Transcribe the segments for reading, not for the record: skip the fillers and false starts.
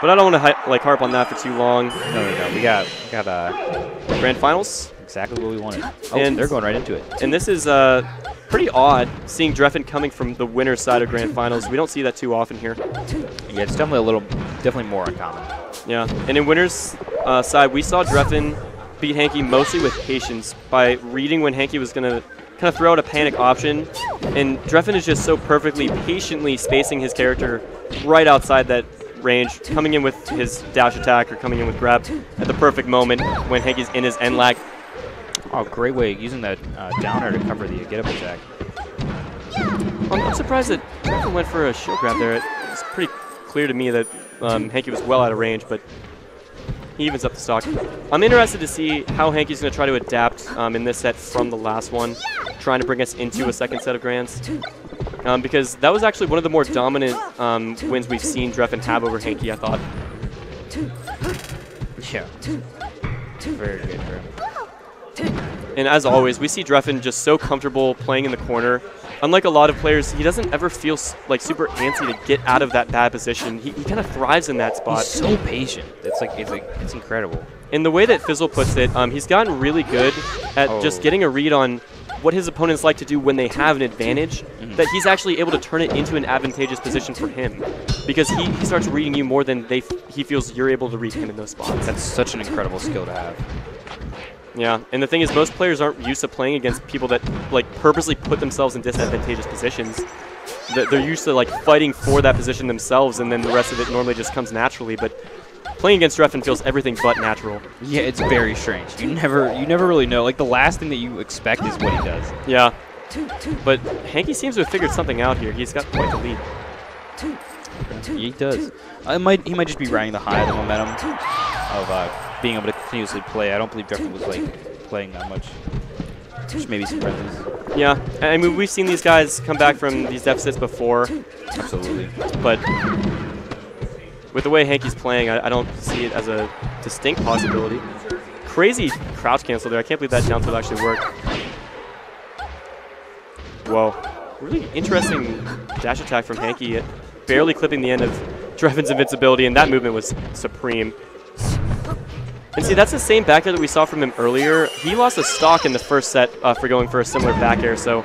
But I don't want to like harp on that for too long. No. We got Grand Finals. exactly what we wanted. Oh, And they're going right into it. And this is pretty odd, seeing Drephen coming from the winner's side of Grand Finals. We don't see that too often here. Yeah, it's definitely more uncommon. Yeah, and in winner's side, we saw Drephen beat Hanky mostly with patience by reading when Hanky was going to kind of throw out a panic option. And Drephen is just so perfectly, patiently spacing his character right outside that range, coming in with his dash attack or coming in with grab at the perfect moment when Hanky's in his end lag. Oh, great way using that downer to cover the get-up attack. I'm surprised that Drephen went for a shield grab there. It's pretty clear to me that Hanky was well out of range, but he evens up the stock. I'm interested to see how Hanky's going to try to adapt in this set from the last one, trying to bring us into a second set of Grands. Because that was actually one of the more dominant wins we've seen Drephen have over Hanky, I thought. Yeah. Very good for him. And as always, we see Drephen just so comfortable playing in the corner. Unlike a lot of players, he doesn't ever feel like super antsy to get out of that bad position. He kind of thrives in that spot. He's so patient. It's incredible. In the way that Fizzle puts it, he's gotten really good at just getting a read on what his opponents like to do when they have an advantage, that he's actually able to turn it into an advantageous position for him. Because he starts reading you more than he feels you're able to read him in those spots. That's such an incredible skill to have. Yeah, and the thing is, most players aren't used to playing against people that like purposely put themselves in disadvantageous positions. They're used to like fighting for that position themselves, and then the rest of it normally just comes naturally. But playing against Drephen feels everything but natural. Yeah, it's very strange. You never really know. Like the last thing that you expect is what he does. Yeah, but Hanky seems to have figured something out here. He's got quite the lead. He does. He might just be riding the high of the momentum of being able to continuously play. I don't believe Drephen was like playing that much. Just maybe some friendlies. Yeah, I mean we've seen these guys come back from these deficits before. Absolutely. But with the way Hanky's playing, I don't see it as a distinct possibility. Crazy crouch cancel there. I can't believe that down tilt actually worked. Whoa. Really interesting dash attack from Hanky, barely clipping the end of Drephen's invincibility, and that movement was supreme. And see, that's the same back air that we saw from him earlier. He lost a stock in the first set for going for a similar back air, so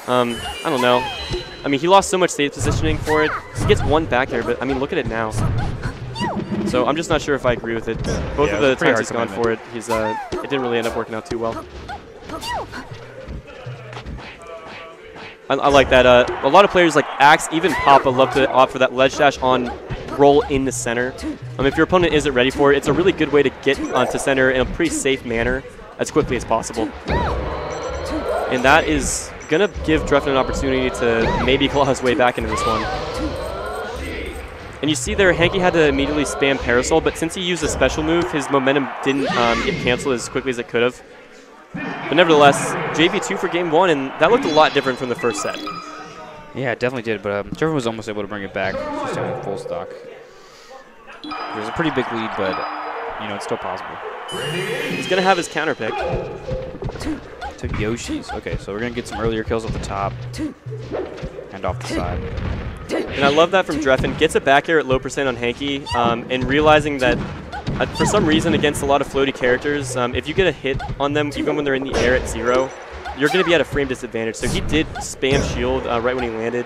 I don't know. I mean, he lost so much stage positioning for it. He gets one back air, but I mean, look at it now. So I'm just not sure if I agree with it. Both of the times he's gone for it, it didn't really end up working out too well. I like that. A lot of players like Axe, even Papa, love to opt for that ledge dash on roll in the center. If your opponent isn't ready for it, it's a really good way to get onto center in a pretty safe manner as quickly as possible. And that is going to give Drephen an opportunity to maybe claw his way back into this one. And you see there, Hanky had to immediately spam Parasol, but since he used a special move, his momentum didn't get canceled as quickly as it could have. But nevertheless, JV2 for game one, and that looked a lot different from the first set. Yeah, it definitely did, but Drephen was almost able to bring it back, just having full stock. There's a pretty big lead, but, you know, it's still possible. He's going to have his counter pick. Took Yoshi's. Okay, so we're going to get some earlier kills at the top and off the side. And I love that from Drephen. Gets a back air at low percent on Hanky, and realizing that for some reason against a lot of floaty characters, if you get a hit on them, even when they're in the air at 0, you're going to be at a frame disadvantage. So he did spam shield right when he landed.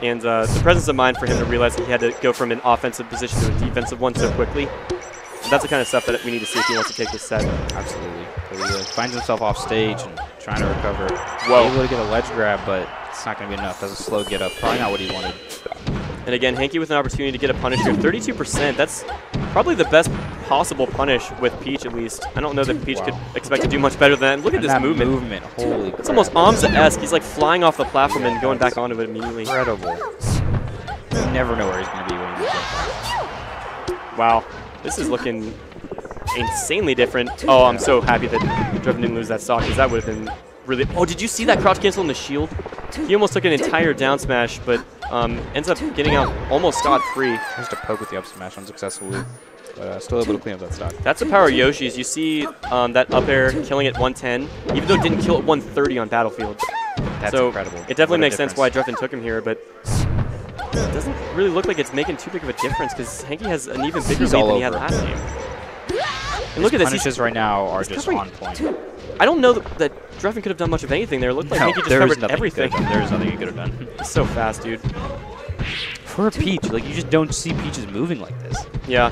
And the presence of mind for him to realize that he had to go from an offensive position to a defensive one so quickly. And that's the kind of stuff that we need to see if he wants to take this set. Absolutely. He finds himself off stage and trying to recover. Whoa. Able to get a ledge grab, but it's not going to be enough. Does a slow get up. Probably not what he wanted. And again, Hanky with an opportunity to get a punish here. 32%. That's probably the best possible punish with Peach, at least. I don't know that Peach could expect to do much better than that. Look at this movement. Holy crap. It's almost Amza-esque. He's like flying off the platform and going back onto it immediately. Incredible. You never know where he's going to be when he gets back. Wow. This is looking insanely different. Oh, I'm so happy that Drephen didn't lose that stock, because that would have been really... Oh, did you see that crouch cancel in the shield? He almost took an entire down smash, but ends up getting out almost scot-free. Just a poke with the up smash unsuccessfully, but still able to clean up that stock. That's the power of Yoshi's. You see that up air killing at 110, even though it didn't kill at 130 on Battlefield. That's so incredible. It definitely makes sense why Drephen took him here, but it doesn't really look like it's making too big of a difference because Hanky has an even bigger He's lead all than he had over. last game. And look at this. Punishes right now are he's just covering- on point. I don't know that Drephen could have done much of anything there. It looked like Hanky just there is covered nothing everything. There is nothing you could have done. He's so fast, dude. For a Peach, like you just don't see Peaches moving like this. Yeah.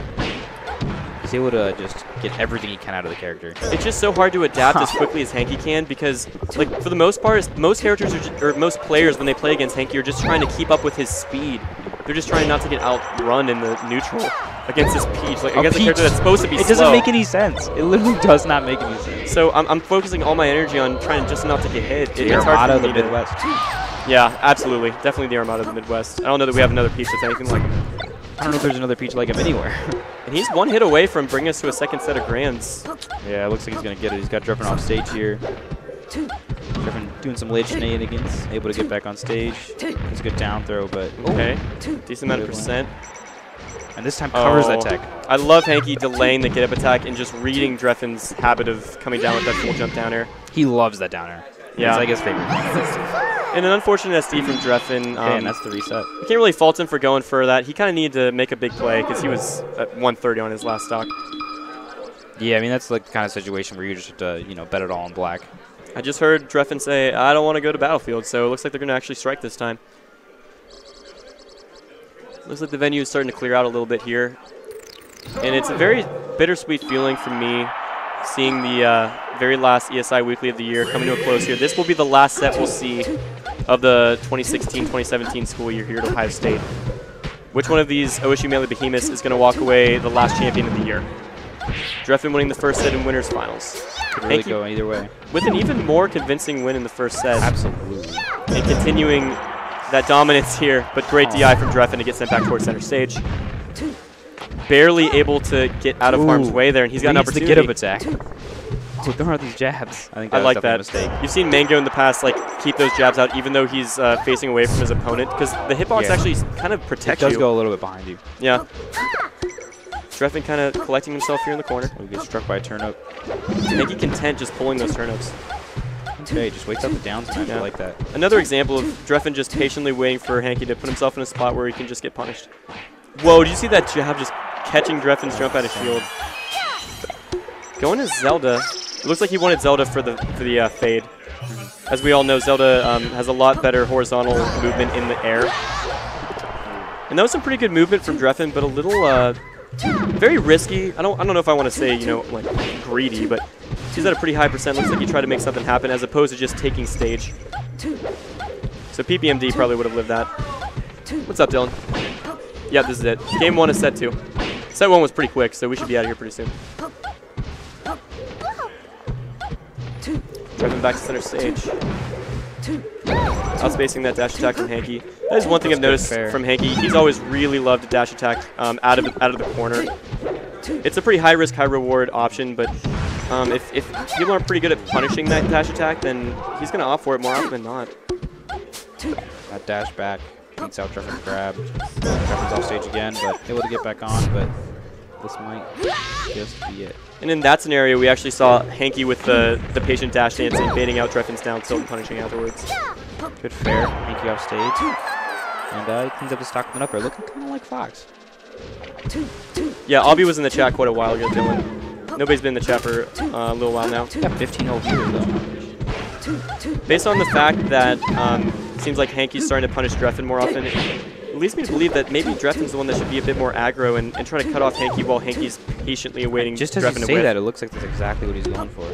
He's able to just get everything he can out of the character. It's just so hard to adapt as quickly as Hanky can because, like, for the most part, most characters or most players when they play against Hanky are just trying to keep up with his speed. They're just trying not to get outrun in the neutral against this Peach, like against a character that's supposed to be slow. It doesn't make any sense. It literally does not make any sense. So I'm focusing all my energy on trying just not to get hit. The It's hard Armada for of me the Midwest. Yeah, absolutely. Definitely the Armada of the Midwest. I don't know that we have another Peach that's anything like him. I don't know if there's another Peach like him anywhere. And he's one hit away from bringing us to a second set of grands. Yeah, it looks like he's going to get it. He's got Drephen off stage here. Drephen doing some late shenanigans, able to get back on stage. It's a good down throw, but Okay, decent amount of percent. And this time covers that tech. I love Hanky delaying the get-up attack and just reading Drephen's habit of coming down with that full jump down air. He loves that down air. Yeah. It's like his favorite. And an unfortunate SD from Drephen. Okay, and that's the reset. You can't really fault him for going for that. He kind of needed to make a big play because he was at 130 on his last stock. Yeah, I mean, that's the kind of situation where you just have to, you know, bet it all on black. I just heard Drephen say, I don't want to go to Battlefield, so it looks like they're going to actually strike this time. Looks like the venue is starting to clear out a little bit here. And it's a very bittersweet feeling for me seeing the very last ESI Weekly of the year coming to a close here. This will be the last set we'll see of the 2016-2017 school year here at Ohio State. Which one of these OSU Melee Behemoths is going to walk away the last champion of the year? Drephen winning the first set in winners finals. Could really Hanky go either way. with an even more convincing win in the first set. Absolutely. And continuing that dominance here, but great DI from Drephen to get sent back towards center stage. Barely able to get out of harm's way there, and he's got an opportunity. the get-up attack. Oh, there are these jabs. I think that I was like definitely that. a mistake. You've seen Mango in the past like keep those jabs out even though he's facing away from his opponent because the hitbox actually kind of It protects does you. go a little bit behind you. Yeah. Drephen kind of collecting himself here in the corner. We get struck by a turn-up. Hanky content just pulling those turn-ups. Okay, just waits out the down smash. I like that. Another example of Drephen just patiently waiting for Hanky to put himself in a spot where he can just get punished. Whoa, did you see that jab just catching Drephen's jump out of shield? Going to Zelda. It looks like he wanted Zelda for the fade. As we all know, Zelda has a lot better horizontal movement in the air. And that was some pretty good movement from Drephen, but a little very risky. I don't know if I want to say, you know, like greedy, but he's at a pretty high percent. Looks like he tried to make something happen as opposed to just taking stage. So PPMD probably would have lived that. What's up, Dylan? Yeah, this is it. Game 1 is set 2. Set 1 was pretty quick, so we should be out of here pretty soon. Driving back to center stage. Outspacing that dash attack from Hanky. That is one thing I've noticed from Hanky. He's always really loved a dash attack out of the corner. It's a pretty high risk, high reward option, but if people aren't pretty good at punishing that dash attack, then he's going to opt for it more often than not. That dash back beats out Drephen's grab. Drephen's off stage again, but able to get back on, but this might just be it. And in that scenario, we actually saw Hanky with the patient dash dance and baiting out Drephen's down tilt and punishing afterwards. Good fair. Hanky off stage. And he cleans up the stock coming up there, looking kind of like Fox. Yeah, Obby was in the chat quite a while ago, Dylan. Nobody's been in the chat for a little while now. Yeah, 15 whole viewers though. Based on the fact that it seems like Hanky's starting to punish Drephen more often, it leads me to believe that maybe Drephen's the one that should be a bit more aggro and try to cut off Hanky while Hanky's patiently awaiting Just as Drephen you to say that, it looks like that's exactly what he's going for.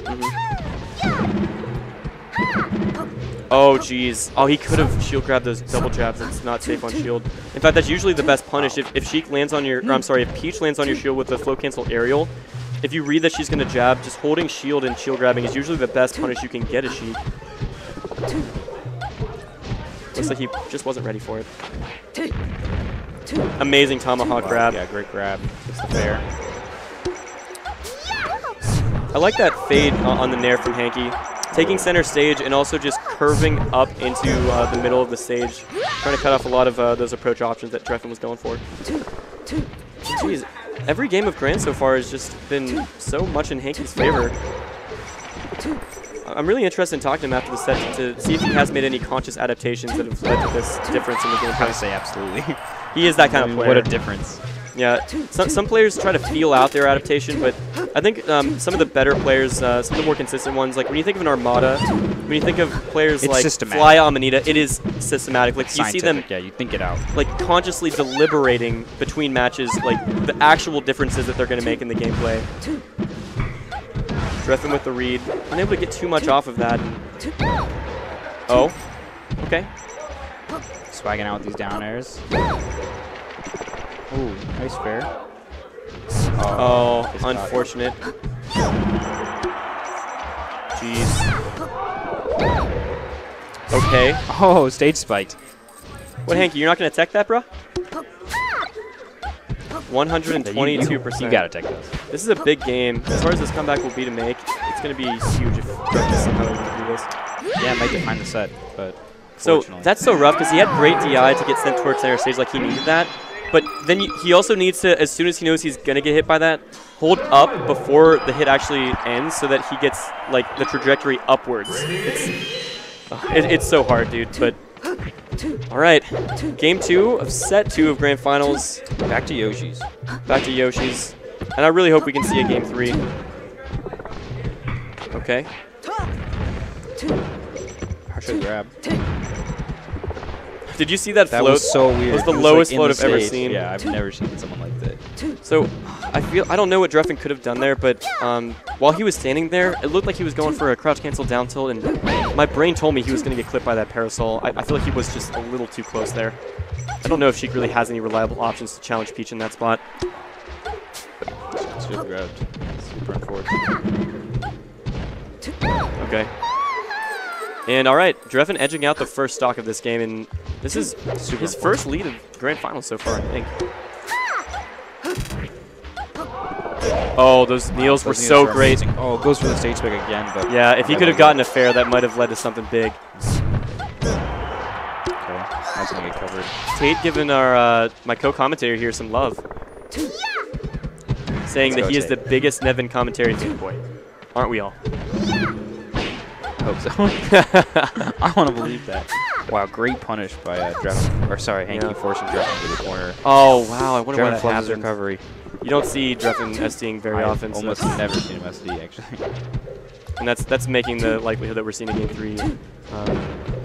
Oh, geez. Oh, he could have shield grabbed those double jabs. That's not safe on shield. In fact, that's usually the best punish. If Sheik lands on your, or I'm sorry, if Peach lands on your shield with the flow cancel aerial, if you read that she's going to jab, just holding shield and shield grabbing is usually the best punish you can get a Sheik. Looks like he just wasn't ready for it. Amazing tomahawk grab. Yeah, great grab. It's the fair. I like that fade on the nair from Hanky. Taking center stage and also just curving up into the middle of the stage. Trying to cut off a lot of those approach options that Drephen was going for. Jeez, every game of Grand so far has just been so much in Hanky's favor. I'm really interested in talking to him after the set to see if he has made any conscious adaptations that have led to this difference in the gameplay. I say absolutely. He is that kind of player. What a difference. Yeah, some players try to feel out their adaptation, but I think some of the better players, some of the more consistent ones, like when you think of an Armada, when you think of players like Fly Amanita, it is systematic. Like you see them, yeah, you think it out. Like consciously deliberating between matches, like the actual differences that they're going to make in the gameplay. Drephen with the read, unable to get too much off of that. Oh, okay. Swagging out with these down airs. Ooh, nice fair. Oh, unfortunate. Jeez. Okay. Oh, stage spiked. What, Hanky, you're not going to tech that, bro? 122%. You got to tech this. This is a big game. As far as this comeback will be to make, it's going to be huge if Drephen somehow can do this. Yeah, it might define the set, but so that's so rough because he had great DI to get sent towards center stage, like he needed that. But then he also needs to, as soon as he knows he's going to get hit by that, hold up before the hit actually ends so that he gets like the trajectory upwards. It's so hard, dude. But all right, game 2 of set 2 of Grand Finals. Back to Yoshi's. Back to Yoshi's. And I really hope we can see a game 3. Okay. Partial grab. Did you see that float? That was so weird. It was the lowest float I've ever seen. Yeah, I've never seen someone like that. So I don't know what Drephen could have done there, but while he was standing there, it looked like he was going for a crouch cancel down tilt, and my brain told me he was going to get clipped by that parasol. I feel like he was just a little too close there. I don't know if Sheik really has any reliable options to challenge Peach in that spot. Should have grabbed. Super unfortunate. Okay. And all right, Drephen edging out the first stock of this game, and this is his first lead of Grand Finals so far, I think. Oh, those kneels were so great. Oh, goes for the stage pick again, but yeah, if he could have gotten a fair, that might have led to something big. Okay, that's gonna get covered. Tate giving our my co-commentator here some love, saying that he is the biggest Nevin commentary fanboy. Aren't we all? I hope so. I want to believe that. Wow, great punish by Drephen. Or sorry, Hanky forcing Drephen to the corner. Oh wow, I wonder why that happened. happened. Recovery. You don't see Drephen SDing very often. Almost never seen him SD actually. And that's making the likelihood that we're seeing a game 3 a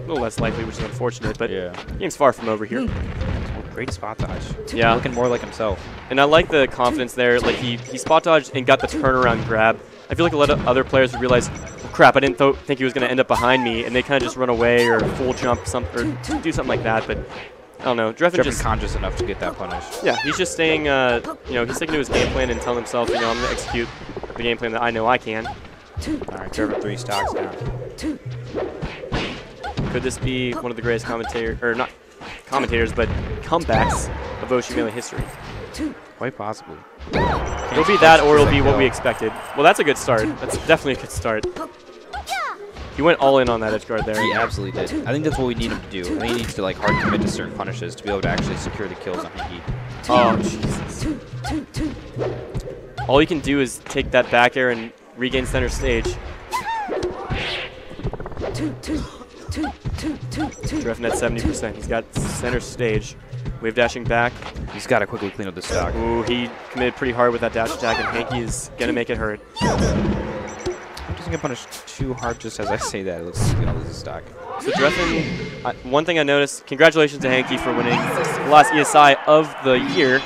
little less likely, which is unfortunate. But yeah, game's far from over here. Oh, great spot dodge. Yeah, looking more like himself. And I like the confidence there. Like he spot dodged and got the turnaround grab. I feel like a lot of other players would realize, oh, crap, I didn't think he was going to end up behind me, and they kind of just run away or full jump or do something like that. But I don't know. Drephen just conscious enough to get that punish. Yeah, he's just staying. He's sticking to his game plan and telling himself, I'm going to execute the game plan that I know I can. All right, Drephen 3 stocks down. Could this be one of the greatest commentators, but comebacks of Oshi Melee history? Quite possibly. It'll be that, or it'll be what we expected. Well, that's a good start. That's definitely a good start. He went all in on that edge guard there. He absolutely did. I think that's what we need him to do. I think he needs to like hard commit to certain punishes to be able to actually secure the kills on Hanky. Oh, Jesus. All he can do is take that back air and regain center stage. Drephen at 70%. He's got center stage. Wave dashing back. He's got to quickly clean up the stock. Ooh, he committed pretty hard with that dash attack, and Hanky is going to make it hurt. He doesn't get punished too hard just as I say that. It looks like he's going to lose his stock. So Drephen, one thing I noticed, congratulations to Hanky for winning the last ESI of the year.